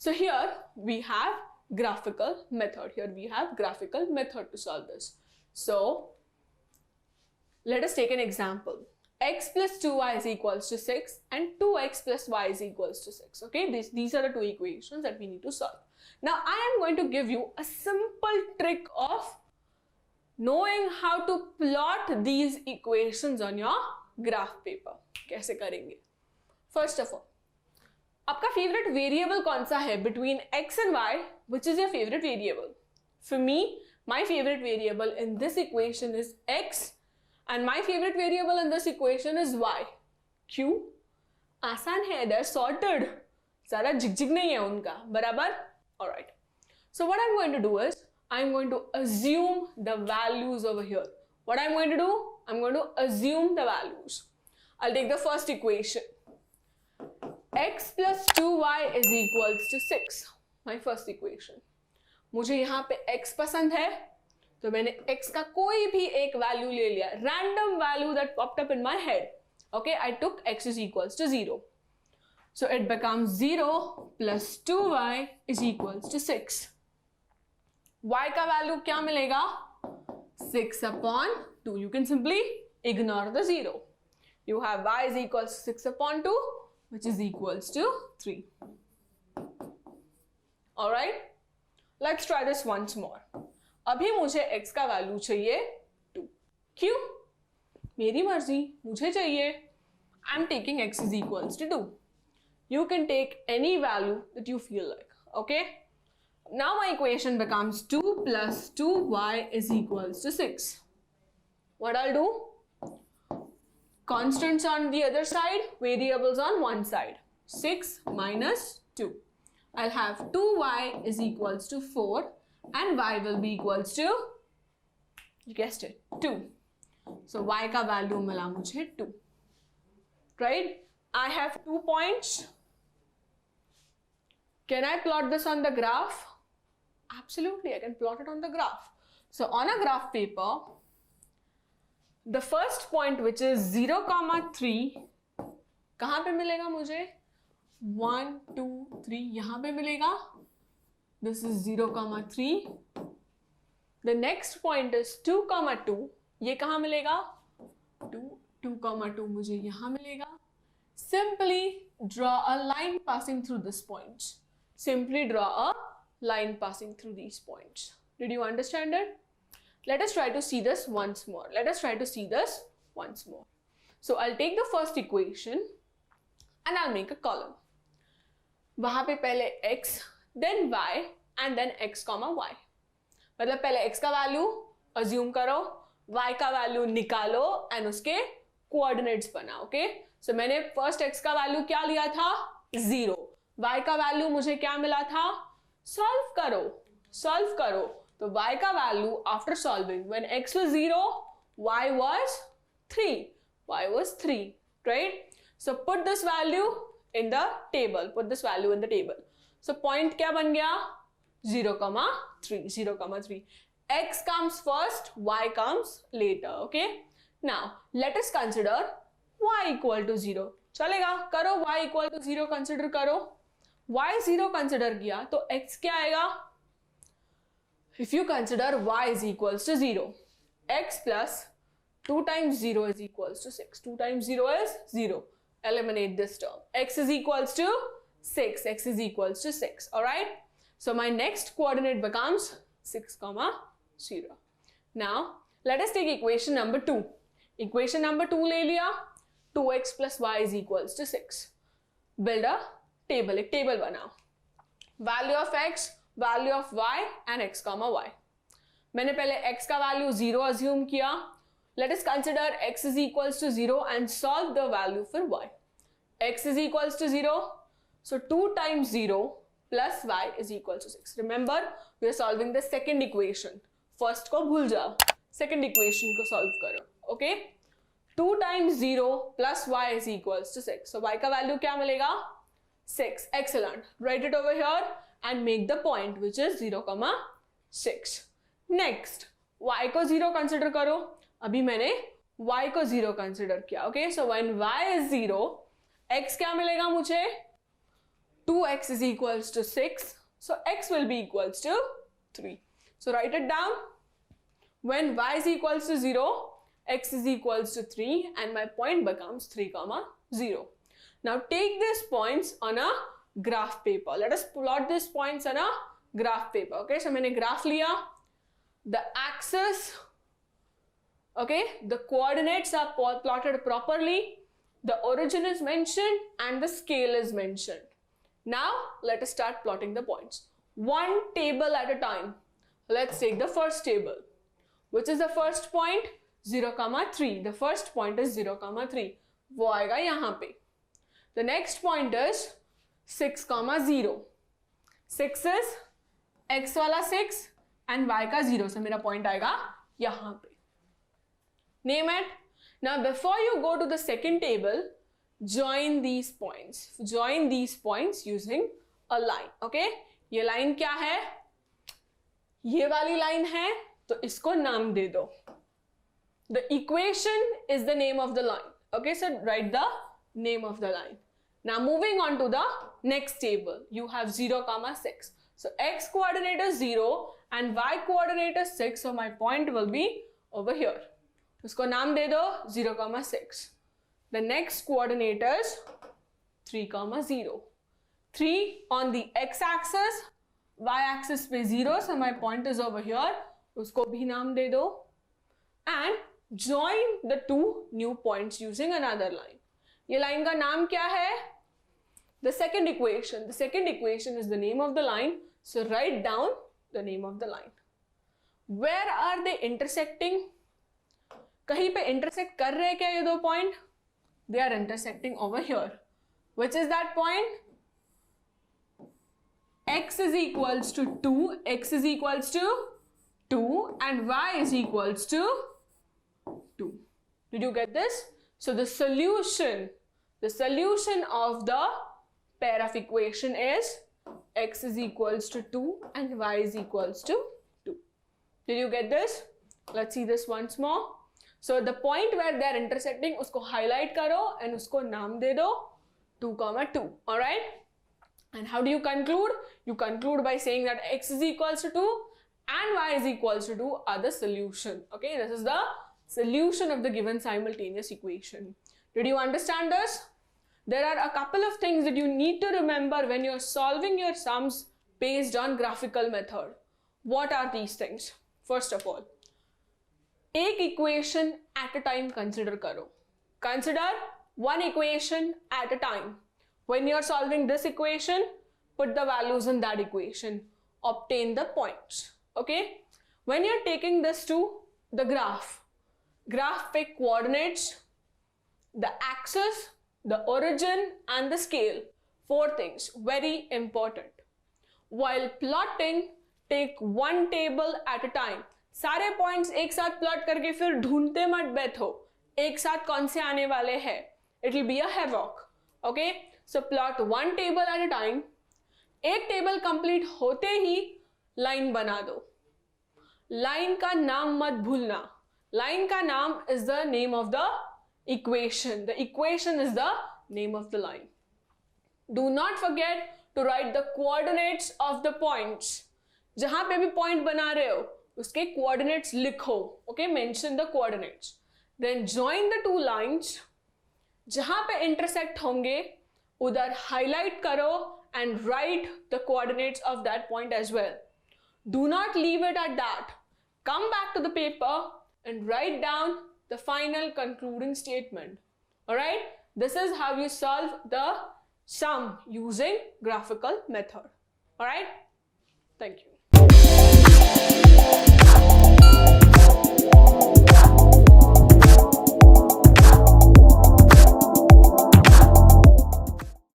So here we have graphical method. Here we have graphical method to solve this. So let us take an example. X plus 2y is equals to 6 and 2x plus y is equals to 6. Okay, these are the two equations that we need to solve. Now I am going to give you a simple trick of knowing how to plot these equations on your graph paper. कैसे करेंगे? First of all, आपका favorite variable कौन सा है between x and y? Which is your favorite variable? For me, my favorite variable in this equation is x and my favorite variable in this equation is y. क्यों? आसान है, they're sorted. ज़्यादा झिकझिक नहीं है उनका, बराबर? Alright. So what I'm going to do is, I'm going to assume the values over here. What I'm going to do? I'm going to assume the values. I'll take the first equation. X plus 2y is equals to 6. My first equation. मुझे यहाँ पे x पसंद है, तो मैंने x का कोई भी एक वैल्यू ले लिया. Random value that popped up in my head. Okay, I took x is equals to 0. So it becomes 0 plus 2y is equals to 6. Y का वैल्यू क्या मिलेगा? 6 upon 2. You can simply ignore the 0. You have y is equals to 6 upon 2, which is equals to 3. Alright, let's try this once more. अभी मुझे x का value चाहिए 2. क्यों? मेरी मर्जी, मुझे चाहिए. I'm taking x is equals to 2. You can take any value that you feel like. Okay? Now my equation becomes 2 plus 2y is equals to 6. What I'll do? Constants on the other side, variables on one side. 6 minus 2. I'll have 2y is equals to 4 and y will be equals to, you guessed it, 2. So y का value मिला मुझे 2. Right? I have 2 points. Can I plot this on the graph? Absolutely, I can plot it on the graph. So on a graph paper, the first point which is 0, 3 कहाँ पे मिलेगा मुझे? 1, 2, 3 यहाँ पे मिलेगा. This is 0, 3. The next point is 2, 2. ये कहाँ मिलेगा? 2, 2, 2 मुझे यहाँ मिलेगा. Simply draw a line passing through this point. Simply draw a line passing through these points. Did you understand it? Let us try to see this once more. So I'll take the first equation and I'll make a column. वहाँ पे पहले x, then y and then x, y. मतलब पहले x का value assume करो, y का value निकालो and उसके coordinates बनाओ. Okay? So मैंने first x का वैल्यू क्या लिया था? 0. y का वैल्यू मुझे क्या मिला था? Solve करो. तो y का value after solving, when x was 0, y was 3. Right? So put this value in the table. So point क्या बन गया? 0, 3. X comes first, y comes later. Okay? Now let us consider y equal to 0. चलेगा? करो y equal to 0 consider करो. y 0 consider किया तो x क्या आएगा? If you consider y is equals to 0, x plus 2 times 0 is equals to 6. 2 times 0 is 0. Eliminate this term. X is equals to 6. Alright? So my next coordinate becomes 6, 0. Now, let us take equation number 2. Equation number 2 ले लिया. 2x plus y is equals to 6. Build a table. एक table बनाओ. Value of x, value of y and x, y. मैंने पहले x का value 0 assume किया. Let us consider x is equals to 0 and solve the value for y. X is equals to 0. So 2 times 0 plus y is equals to 6. Remember, we are solving the second equation. First को भूल जाओ. Second equation को solve करो. Okay? 2 times 0 plus y is equals to 6. So y का value क्या मिलेगा? 6. Excellent. Write it over here and make the point which is 0, 6. Next, y को 0 consider करो. अभी मैंने y को 0 consider किया. Okay, so when y is 0, x क्या मिलेगा मुझे? 2x is equals to 6. So x will be equals to 3. So write it down. When y is equals to 0, x is equals to 3 and my point becomes 3, 0. Now take these points on a graph paper. Let us plot these points on a graph paper. Okay, so मैंने graph लिया. The axis, okay, the coordinates are plotted properly. The origin is mentioned and the scale is mentioned. Now let us start plotting the points. One table at a time. Let's take the first table. Which is the first point? 0, 3. The first point is 0, 3. वो आएगा यहाँ पे. The next point is 6, 0. 6 is x वाला 6 and y का 0. So मेरा point आएगा यहाँ पे. Name it. Now before you go to the second table, join these points. Join these points using a line. Okay? ये line क्या है? ये वाली line है, तो इसको नाम दे दो. The equation is the name of the line. Okay, so write the name of the line. Now moving on to the next table, you have 0, 6. So x coordinate is 0 and y coordinate is 6. So my point will be over here. उसको नाम दे दो 0, 6. The next coordinate is 3, 0. 3 on the x-axis, y-axis पे 0. So my point is over here. उसको भी नाम दे दो. And join the two new points using another line. ये line का नाम क्या है? The second equation. The second equation is the name of the line. So write down the name of the line. Where are they intersecting? कहीं पे intersect कर रहे हैं क्या ये दो point? They are intersecting over here. Which is that point? X is equals to 2. X is equals to 2 and y is equals to 2. Did you get this? So the solution of the pair of equation is x is equals to 2 and y is equals to 2. Did you get this? Let's see this once more. So the point where they are intersecting, उसको highlight करो and उसको नाम दे दो 2, 2. All right? And how do you conclude? You conclude by saying that x is equals to 2 and y is equals to 2 are the solution. Okay, this is the solution of the given simultaneous equation. Did you understand this? There are a couple of things that you need to remember when you're solving your sums based on graphical method. What are these things? First of all, एक equation at a time consider करो. Consider one equation at a time. When you're solving this equation, put the values in that equation. Obtain the points. Okay? When you're taking this to the graph पे coordinates, the axis, the origin and the scale. 4 things, very important. While plotting, take one table at a time. सारे points एक साथ plot करके फिर ढूंढते मत बैठो एक साथ कौन से आने वाले हैं. It will be a havoc. Okay? So plot one table at a time. एक table complete होते ही line बना दो. Line का नाम मत भूलना. Line का नाम is the name of the equation. The equation is the name of the line. Do not forget to write the coordinates of the points. जहां पे भी point बना रहे हो उसके coordinates लिखो. Okay, mention the coordinates. Then join the two lines. जहां पे intersect होंगे उधर highlight करो and write the coordinates of that point as well. Do not leave it at that. Come back to the paper and write down the final concluding statement. Alright? This is how you solve the sum using graphical method. Alright? Thank you.